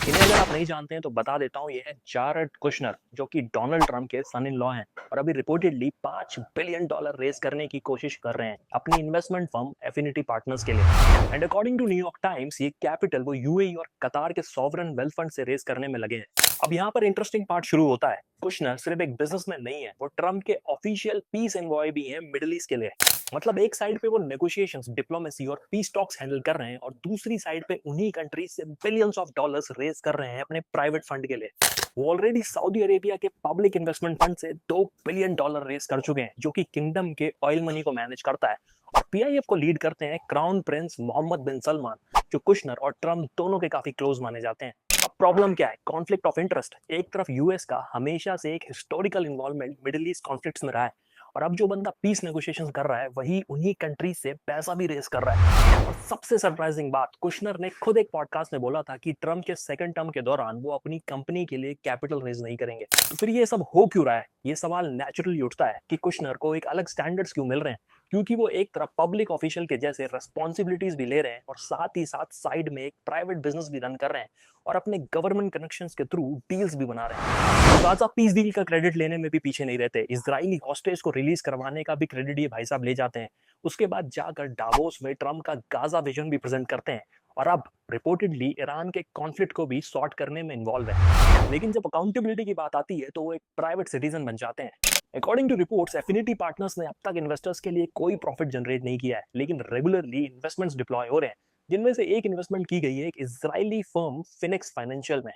इन्हें अगर आप नहीं जानते हैं तो बता देता हूँ, ये है जारेड कुशनर, जो कि डोनाल्ड ट्रंप के सन इन लॉ हैं और अभी रिपोर्टेडली $5 बिलियन रेज करने की कोशिश कर रहे हैं अपनी इन्वेस्टमेंट फर्म एफिनिटी पार्टनर्स के लिए। And according to New York Times, ये कैपिटल वो यूएई और कतार के सॉवरन वेल्थ फंड से रेज करने में लगे हैं। अब यहाँ पर इंटरेस्टिंग पार्ट शुरू होता है। कुशनर सिर्फ एक बिजनेसमैन नहीं है, वो ट्रम्प के ऑफिशियल पीस एनवॉय भी हैं मिडिल ईस्ट के लिए। मतलब एक साइड पे वो नेगोशिएशंस, डिप्लोमेसी और पीस टॉक्स हैंडल कर रहे हैं और दूसरी साइड पे उन्हीं कंट्रीज से बिलियंस ऑफ डॉलर्स रेज कर रहे हैं अपने प्राइवेट फंड के लिए। वो ऑलरेडी सऊदी अरेबिया के पब्लिक इन्वेस्टमेंट फंड से $2 बिलियन रेज कर चुके हैं, जो कि किंगडम के ऑयल मनी को मैनेज करता है। और पीआईएफ को लीड करते हैं क्राउन प्रिंस मोहम्मद बिन सलमान, जो कुशनर और ट्रम्प दोनों के काफी क्लोज माने जाते हैं। अब प्रॉब्लम क्या है? Conflict of interest. एक तरफ यूएस का हमेशा से एक historical involvement middle east conflicts में रहा है, और अब जो बंदा पीस नेगोशिएशंस कर रहा है वही उन्हीं कंट्रीज से पैसा भी रेस कर रहा है। और सबसे सरप्राइजिंग बात, कुशनर ने खुद एक पॉडकास्ट में बोला था कि ट्रम्प के सेकंड टर्म के दौरान वो अपनी कंपनी के लिए कैपिटल रेज नहीं करेंगे। तो फिर ये सब हो क्यों रहा है? ये सवाल नेचुरली उठता है कि कुशनर को एक अलग स्टैंडर्ड्स क्यों मिल रहे हैं, क्योंकि वो एक तरफ पब्लिक ऑफिशियल के जैसे रेस्पॉन्सिबिलिटीज भी ले रहे हैं और साथ ही साथ साइड में एक प्राइवेट बिजनेस भी रन कर रहे हैं और अपने गवर्नमेंट कनेक्शंस के थ्रू डील्स भी बना रहे हैं। गाजा पीस डील का क्रेडिट लेने में भी पीछे नहीं रहते। इजरायली हॉस्टेज को रिलीज करवाने का भी क्रेडिट ये भाई साहब ले जाते हैं। उसके बाद जाकर डावोस में ट्रम्प का गाजा विजन भी प्रेजेंट करते हैं और अब रिपोर्टेडली ईरान के कॉन्फ्लिक्ट को भी सॉर्ट करने में इन्वॉल्व है। लेकिन जब अकाउंटेबिलिटी की बात आती है तो वो एक प्राइवेट सिटीजन बन जाते हैं। According to reports, Affinity Partners ने अब तक इन्वेस्टर्स के लिए कोई प्रॉफिट जनरेट नहीं किया है, लेकिन रेगुलरली इन्वेस्टमेंट्स डिप्लॉय हो रहे हैं, जिनमें से एक इन्वेस्टमेंट की गई है एक इजरायली फर्म फिनिक्स फाइनेंशियल में।